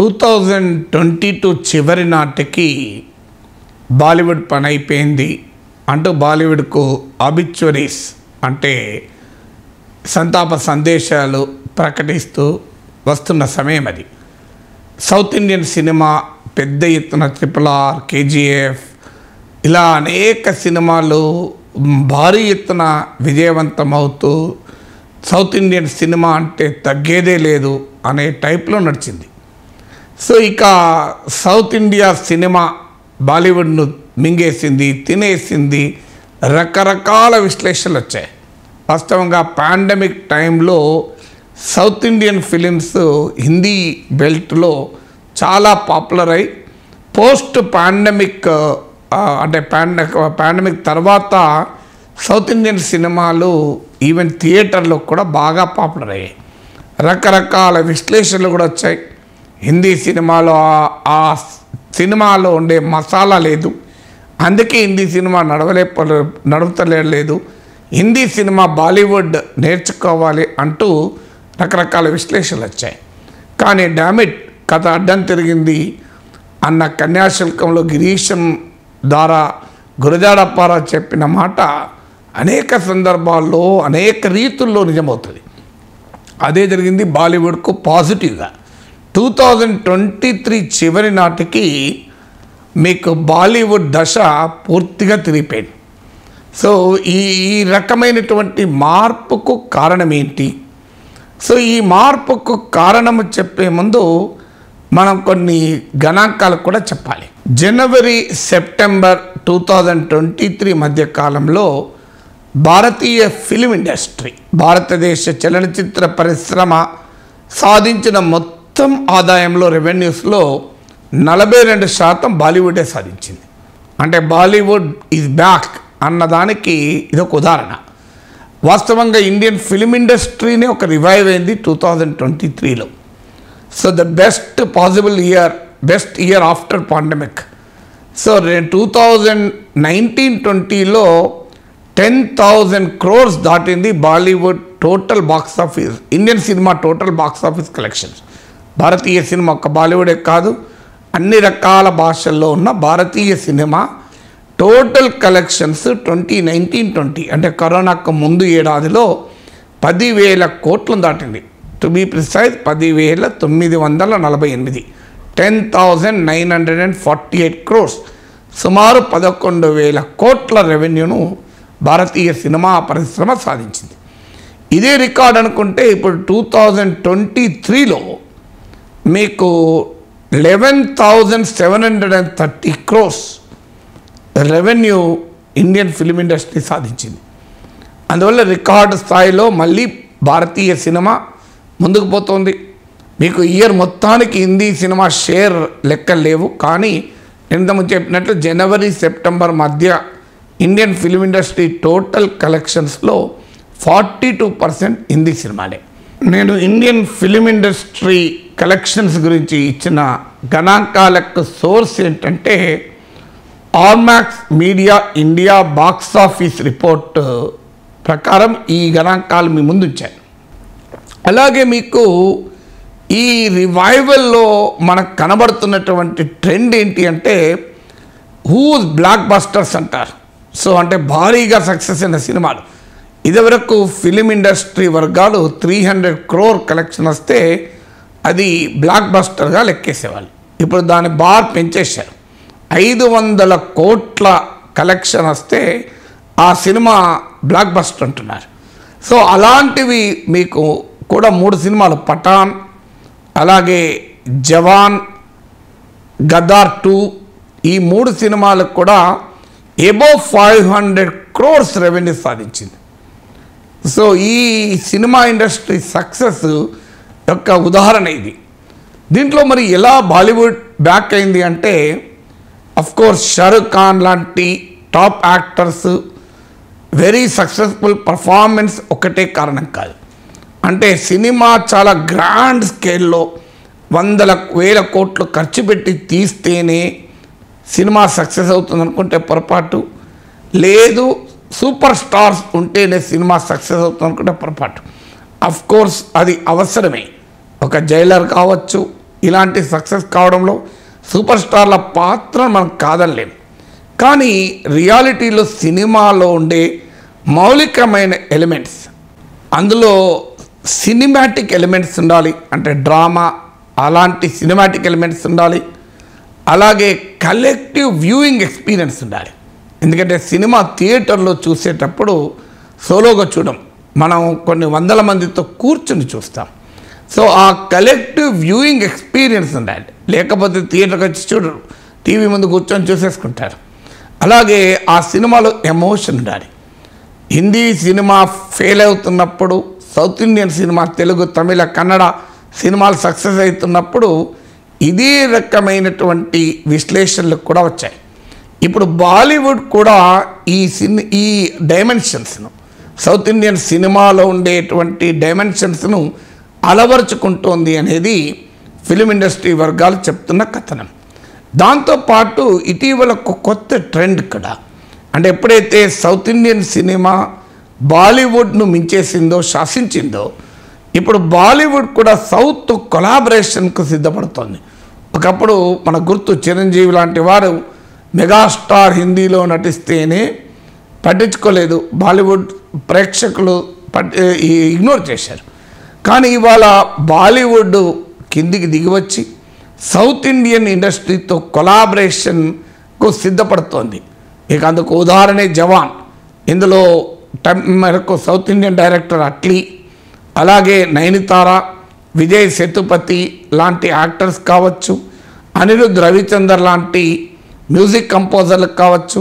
2022 చివరి నాటికి బాలీవుడ్ పని అయిపోయింది అంటూ బాలీవుడ్కు ఆబిచ్యురీస్ అంటే సంతాప సందేశాలు ప్రకటిస్తూ వస్తున్న సమయం అది. సౌత్ ఇండియన్ సినిమా పెద్ద ఎత్తున RRR, KGF ఇలా అనేక సినిమాలు భారీ ఎత్తున విజయవంతమవుతూ సౌత్ ఇండియన్ సినిమా అంటే తగ్గేదే లేదు అనే టైప్లో నడిచింది. సో ఇక సౌత్ ఇండియా సినిమా బాలీవుడ్ను మింగేసింది, తినేసింది, రకరకాల విశ్లేషణలు వచ్చాయి. వాస్తవంగా పాండమిక్ టైంలో సౌత్ ఇండియన్ ఫిలిమ్స్ హిందీ బెల్ట్లో చాలా పాపులర్ అయి పోస్ట్ పాండమిక్ అంటే పాండమిక్ తర్వాత సౌత్ ఇండియన్ సినిమాలు ఈవెన్ థియేటర్లో కూడా బాగా పాపులర్ అయ్యాయి. రకరకాల విశ్లేషణలు కూడా వచ్చాయి. హిందీ సినిమాలో ఆ సినిమాలో ఉండే మసాలా లేదు, అందుకే హిందీ సినిమా నడుపుతలేదు, హిందీ సినిమా బాలీవుడ్ నేర్చుకోవాలి అంటూ రకరకాల విశ్లేషణలు వచ్చాయి. కానీ డామిట్ కథ అడ్డం తిరిగింది అన్న కన్యాశుల్కంలో గిరీశం ద్వారా గురజాడ అప్పారావు చెప్పిన మాట అనేక సందర్భాల్లో అనేక రీతుల్లో నిజమవుతుంది. అదే జరిగింది బాలీవుడ్కు పాజిటివ్గా. 2023 చివరి నాటికి మీకు బాలీవుడ్ దశ పూర్తిగా తిరిగిపోయింది. సో ఈ రకమైనటువంటి మార్పుకు కారణం ఏంటి? సో ఈ మార్పుకు కారణం చెప్పే ముందు మనం కొన్ని గణాంకాలు కూడా చెప్పాలి. జనవరి సెప్టెంబర్ 2023 మధ్య కాలంలో భారతీయ ఫిలిం ఇండస్ట్రీ, భారతదేశ చలనచిత్ర పరిశ్రమ సాధించిన మొత్తం ఆదాయంలో రెవెన్యూస్లో 42% బాలీవుడే సాధించింది. అంటే బాలీవుడ్ ఈజ్ బ్యాక్ అన్నదానికి ఇదొక ఉదాహరణ. వాస్తవంగా ఇండియన్ ఫిలిం ఇండస్ట్రీనే ఒక రివైవ్ అయింది 2023లో. So the best possible year, best year after pandemic. సో 2019-20లో 10,000 crores దాటింది Bollywood total box office, Indian cinema total box office collections. భారతీయ సినిమా ఒక బాలీవుడే కాదు, అన్ని రకాల భాషల్లో ఉన్న భారతీయ సినిమా టోటల్ కలెక్షన్స్ 2019-20 అంటే కరోనాకు ముందు ఏడాదిలో 10,000 కోట్లు దాటింది. టు బీ ప్రిసైజ్ 10,948, 10,948 crores, సుమారు 11,000 కోట్ల రెవెన్యూను భారతీయ సినిమా పరిశ్రమ సాధించింది. ఇదే రికార్డ్ అనుకుంటే ఇప్పుడు 2023లో మీకు 11,730 crores revenue Indian film industry సాధించింది. అందువల్ల రికార్డు స్థాయిలో మళ్ళీ భారతీయ సినిమా ముందుకు పోతుంది. మీకు ఇయర్ మొత్తానికి హిందీ సినిమా షేర్ లెక్కలు లేవు, కానీ ఇంతకుముందు చెప్పినట్లు జనవరి సెప్టెంబర్ మధ్య ఇండియన్ ఫిలిం ఇండస్ట్రీ టోటల్ కలెక్షన్స్లో 42% హిందీ సినిమాలే. నేను ఇండియన్ ఫిలిం ఇండస్ట్రీ కలెక్షన్స్ గురించి ఇచ్చిన గణాంకాలకు సోర్స్ ఏంటంటే Ormax media India box office report ప్రకారం ఈ గణాంకాలు మీ ముందు ఉంచాను. అలాగే మీకు ఈ రివైవల్లో మనకు కనబడుతున్నటువంటి ట్రెండ్ ఏంటి అంటే హూజ్ బ్లాక్ బస్టర్స్ అంటారు. సో అంటే భారీగా సక్సెస్ అయిన సినిమాలు. ఇదివరకు ఫిలిం ఇండస్ట్రీ వర్గాలు 300 crore కలెక్షన్ వస్తే అది బ్లాక్ బస్టర్గా లెక్కేసేవాళ్ళు. ఇప్పుడు దాని బార్ పెంచేశారు. 500 కోట్ల కలెక్షన్ వస్తే ఆ సినిమా బ్లాక్ బస్టర్ అంటున్నారు. సో అలాంటివి మీకు కూడా 3 సినిమాలు, పఠాన్, అలాగే జవాన్, గదార్ 2, ఈ 3 సినిమాలకు కూడా అబోవ్ 500 crores రెవెన్యూ సాధించింది. సో ఈ సినిమా ఇండస్ట్రీ సక్సెస్ యొక్క ఉదాహరణ ఇది. దీంట్లో మరి ఎలా బాలీవుడ్ బ్యాక్ అయింది అంటే అఫ్కోర్స్ షారుఖ్ ఖాన్ లాంటి top actors very successful performance ఒకటే కారణం కాదు. అంటే సినిమా చాలా గ్రాండ్ స్కేల్లో 100,000 కోట్లు ఖర్చు పెట్టి తీస్తేనే సినిమా సక్సెస్ అవుతుంది అనుకుంటే పొరపాటు, లేదు సూపర్ స్టార్స్ ఉంటేనే సినిమా సక్సెస్ అవుతుంది అనుకుంటే పొరపాటు. అఫ్కోర్స్ అది అవసరమే. ఒక జైలర్ కావచ్చు, ఇలాంటి సక్సెస్ కావడంలో సూపర్ స్టార్ల పాత్ర మనం కాదనలేం. కానీ రియాలిటీలో సినిమాలో ఉండే మౌలికమైన ఎలిమెంట్స్, అందులో సినిమాటిక్ ఎలిమెంట్స్ ఉండాలి, అంటే డ్రామా అలాంటి సినిమాటిక్ ఎలిమెంట్స్ ఉండాలి. అలాగే కలెక్టివ్ వ్యూయింగ్ ఎక్స్పీరియన్స్ ఉండాలి. ఎందుకంటే సినిమా థియేటర్లో చూసేటప్పుడు సోలోగా చూడం, మనం కొన్ని వందల మందితో కూర్చుని చూస్తాం. సో ఆ కలెక్టివ్ వ్యూయింగ్ ఎక్స్పీరియన్స్ ఉండాలి. లేకపోతే థియేటర్కి వచ్చి చూడరు, టీవీ ముందు కూర్చొని చూసేసుకుంటారు. అలాగే ఆ సినిమాలో ఎమోషన్ ఉండాలి. హిందీ సినిమా ఫెయిల్ అవుతున్నప్పుడు, సౌత్ ఇండియన్ సినిమా తెలుగు, తమిళ, కన్నడ సినిమాలు సక్సెస్ అవుతున్నప్పుడు ఇదే రకమైనటువంటి విశ్లేషణలు కూడా వచ్చాయి. ఇప్పుడు బాలీవుడ్ కూడా ఈ డైమెన్షన్స్ను, సౌత్ ఇండియన్ సినిమాలో ఉండేటువంటి డైమెన్షన్స్ను అలవరుచుకుంటోంది అనేది ఫిలిం ఇండస్ట్రీ వర్గాలు చెప్తున్న కథనం. దాంతోపాటు ఇటీవల ఒక కొత్త ట్రెండ్ కూడా, అంటే ఎప్పుడైతే సౌత్ ఇండియన్ సినిమా బాలీవుడ్ను మించేసిందో, శాసించిందో, ఇప్పుడు బాలీవుడ్ కూడా సౌత్ కొలాబరేషన్కు సిద్ధపడుతోంది. ఒకప్పుడు మన గుర్తు చిరంజీవి లాంటి వారు మెగాస్టార్ హిందీలో నటిస్తేనే పట్టించుకోలేదు, బాలీవుడ్ ప్రేక్షకులు ఇగ్నోర్ చేశారు. కానీ ఇవాళ బాలీవుడ్ కిందికి దిగివచ్చి సౌత్ ఇండియన్ ఇండస్ట్రీతో కొలాబరేషన్కు సిద్ధపడుతోంది. ఇక అందుకు ఉదాహరణే జవాన్. ఇందులో మేరకు సౌత్ ఇండియన్ డైరెక్టర్ అట్లీ, అలాగే నయనతార, విజయ్ సేతుపతి లాంటి యాక్టర్స్ కావచ్చు, అనిరుద్ రవిచందర్ లాంటి మ్యూజిక్ కంపోజర్లకు కావచ్చు.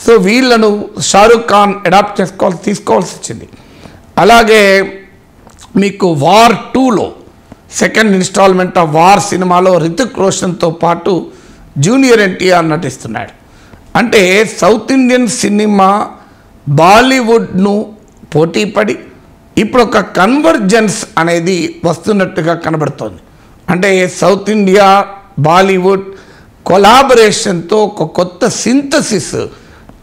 సో వీళ్ళను షారూఖ్ ఖాన్ అడాప్ట్ తీసుకోవాల్సి వచ్చింది. అలాగే మీకు వార్ 2లో సెకండ్ ఇన్స్టాల్మెంట్ ఆఫ్ వార్ సినిమాలో రితిక్ రోషన్తో పాటు జూనియర్ ఎన్టీఆర్ నటిస్తున్నాడు. అంటే సౌత్ ఇండియన్ సినిమా బాలీవుడ్ను పోటీపడి ఇప్పుడు ఒక కన్వర్జెన్స్ అనేది వస్తున్నట్టుగా కనబడుతోంది. అంటే సౌత్ ఇండియా బాలీవుడ్ కొలాబరేషన్తో ఒక కొత్త సింథసిస్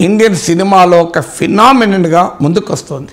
ఇండియన్ సినిమాలో ఒక ఫినామినన్గా ముందుకు వస్తుంది.